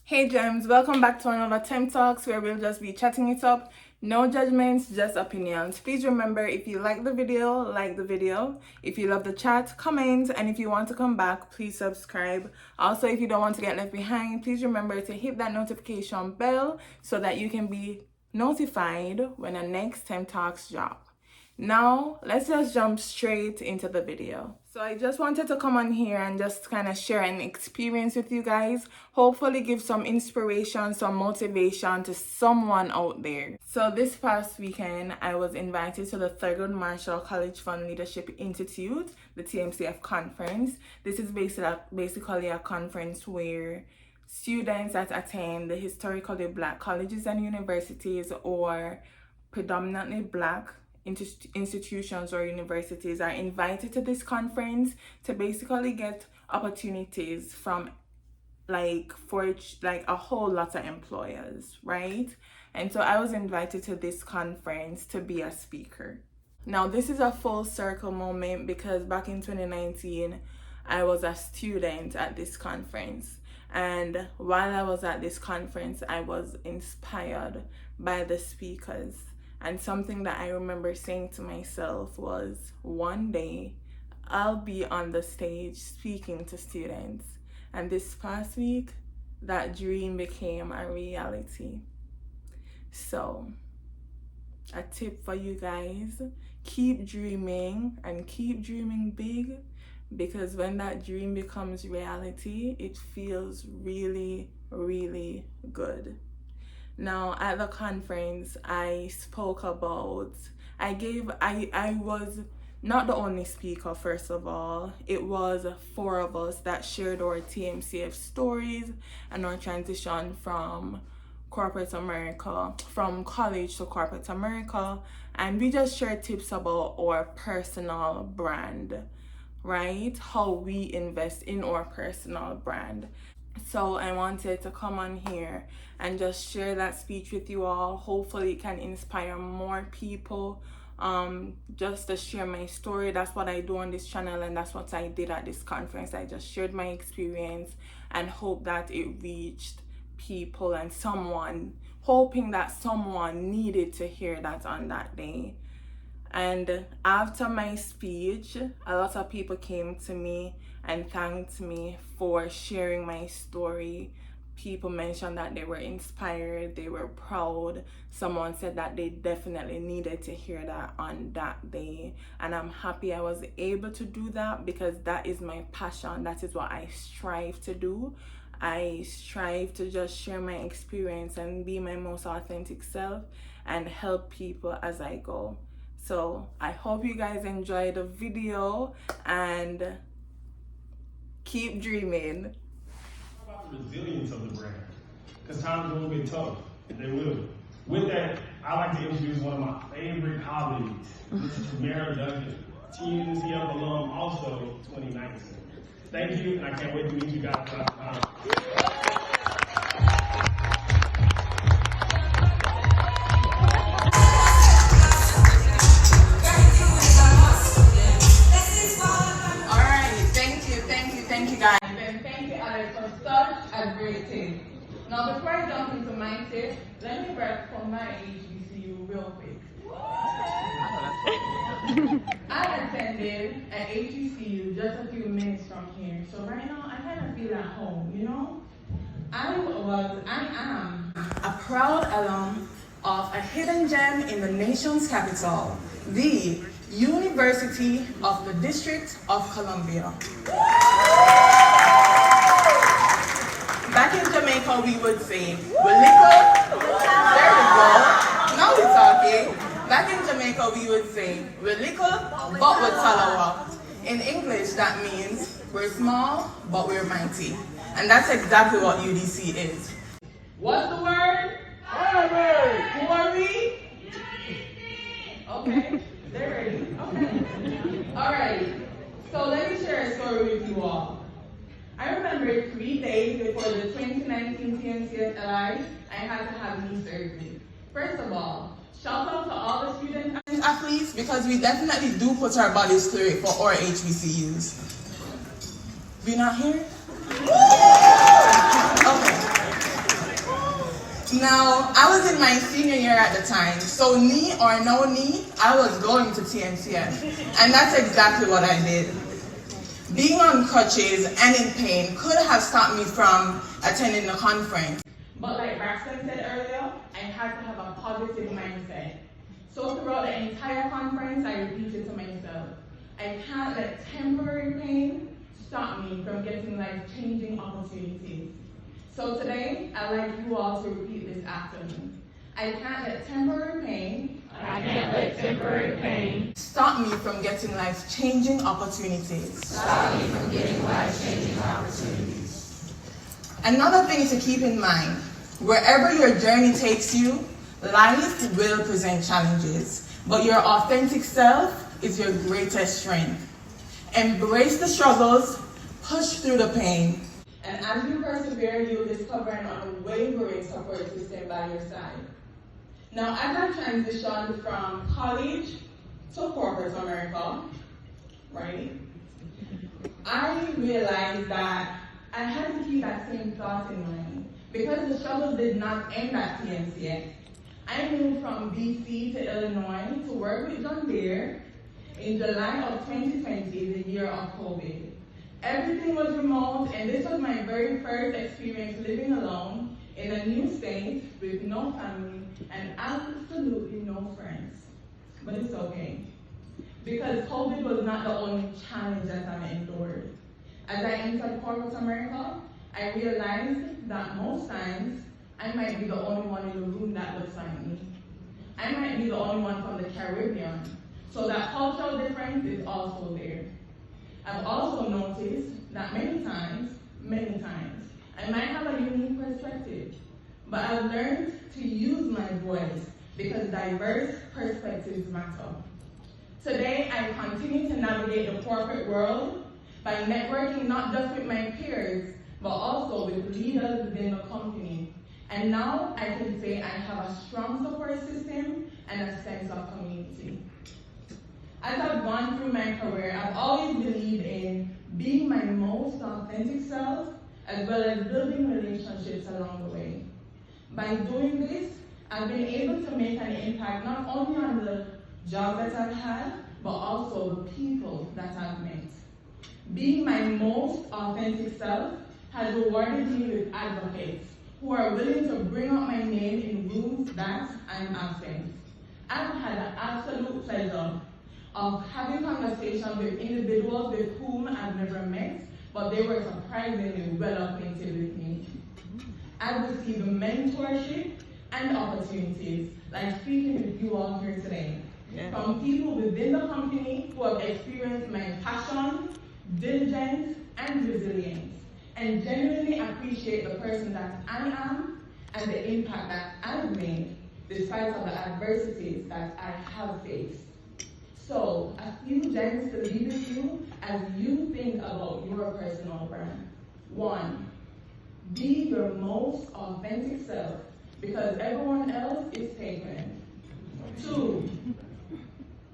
Hey gems, welcome back to another TemTalks where we'll just be chatting it up. No judgments, just opinions. Please remember, if you like the video. If you love the chat, comment, and if you want to come back, please subscribe. Also, if you don't want to get left behind, please remember to hit that notification bell so that you can be notified when the next TemTalks drop. Now, let's just jump straight into the video. So I just wanted to come on here and just kind of share an experience with you guys. Hopefully give some inspiration, some motivation to someone out there. So this past weekend, I was invited to the Thurgood Marshall College Fund Leadership Institute, the TMCF conference. This is basically a conference where students that attend the historically Black colleges and universities or predominantly Black institutions or universities are invited to this conference to basically get opportunities from for a whole lot of employers, right? And so I was invited to this conference to be a speaker. Now this is a full circle moment because back in 2019 I was a student at this conference, and while I was at this conference I was inspired by the speakers. And something that I remember saying to myself was, one day I'll be on the stage speaking to students. And this past week, that dream became a reality. So, a tip for you guys, keep dreaming and keep dreaming big, because when that dream becomes reality, it feels really, really good. Now at the conference, I spoke about, I was not the only speaker, first of all. It was 4 of us that shared our TMCF stories and our transition from corporate America, from college to corporate America. And we just shared tips about our personal brand, right? How we invest in our personal brand. So I wanted to come on here and just share that speech with you all. Hopefully it can inspire more people just to share my story. That's what I do on this channel, and that's what I did at this conference. I just shared my experience and hope that it reached people and hoping that someone needed to hear that on that day. And after my speech, a lot of people came to me and thanked me for sharing my story. People mentioned that they were inspired, they were proud. Someone said that they definitely needed to hear that on that day. And I'm happy I was able to do that, because that is my passion. That is what I strive to do. I strive to just share my experience and be my most authentic self and help people as I go. So I hope you guys enjoy the video and keep dreaming. How about the resilience of the brand? Because times will be tough. They will. With that, I'd like to introduce one of my favorite colleagues, Mrs. Tamara Duncan, TMCF alum, also 2019. Thank you, and I can't wait to meet you guys throughout the conference. Now, before I jump into my tip, let me brag from my HBCU real quick. I attended an HBCU just a few minutes from here, so right now I kind of feel at home, you know? I am a proud alum of a hidden gem in the nation's capital, the University of the District of Columbia. Back in Jamaica, we would say, "Welika." There we go. Now we're talking. Back in Jamaica, we would say, "Welika, but with Talawa." In English, that means we're small, but we're mighty. And that's exactly what UDC is. What's the word? Who are we? Okay, they're ready. Okay. All right. So let me share a story with you all. I remember 3 days before the 2019 TMCF LI, I had to have knee surgery. First of all, shout out to all the student athletes, because we definitely do put our bodies through it for our HBCUs. We not here? Okay. Now, I was in my senior year at the time, so knee or no knee, I was going to TMCF. And that's exactly what I did. Being on crutches and in pain could have stopped me from attending the conference. But like Braxton said earlier, I had to have a positive mindset. So throughout the entire conference, I repeated to myself, I can't let temporary pain stop me from getting life-changing opportunities. So today, I'd like you all to repeat this after me. I can't let temporary pain stop me from getting life-changing opportunities. Another thing to keep in mind, wherever your journey takes you, life will present challenges, but your authentic self is your greatest strength. Embrace the struggles, push through the pain, and as you persevere, you'll discover an unwavering support system by your side. Now, as I transitioned from college to corporate America, right, I realized that I had to keep that same thought in mind because the struggles did not end at TMCF. I moved from BC to Illinois to work with John Deere in July of 2020, the year of COVID. Everything was remote, and this was my very first experience living alone in a new state with no family and absolutely no friends. But it's okay, because COVID was not the only challenge that I endured. As I entered corporate America, I realized that most times I might be the only one in the room that looks like me. I might be the only one from the Caribbean, so that cultural difference is also there. I've also noticed that many times, I might have a unique perspective, but I've learned to use my voice because diverse perspectives matter. Today, I continue to navigate the corporate world by networking not just with my peers, but also with leaders within the company. And now I can say I have a strong support system and a sense of community. As I've gone through my career, I've always believed in being my most authentic self, as well as building relationships along the way. By doing this, I've been able to make an impact not only on the job that I've had, but also the people that I've met. Being my most authentic self has rewarded me with advocates who are willing to bring up my name in rooms that I'm absent. I've had the absolute pleasure of having conversations with individuals with whom I've never met, but they were surprisingly well acquainted with me. I've received mentorship and opportunities, like speaking with you all here today, from people within the company who have experienced my passion, diligence, and resilience, and genuinely appreciate the person that I am and the impact that I've made, despite of the adversities that I have faced. So, a few gems to leave with you as you think about your personal brand. 1, be your most authentic self, because everyone else is taken. 2,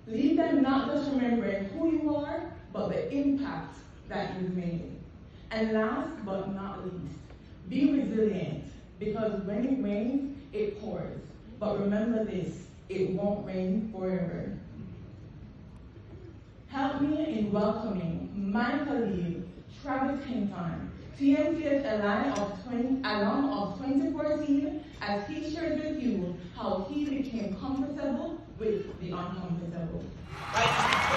leave them not just remembering who you are, but the impact that you've made. And last but not least, be resilient, because when it rains, it pours. But remember this, it won't rain forever. Help me in welcoming my colleague, Travis Hinton, TMCF alum of 2014, as he shares with you how he became comfortable with the uncomfortable. Right.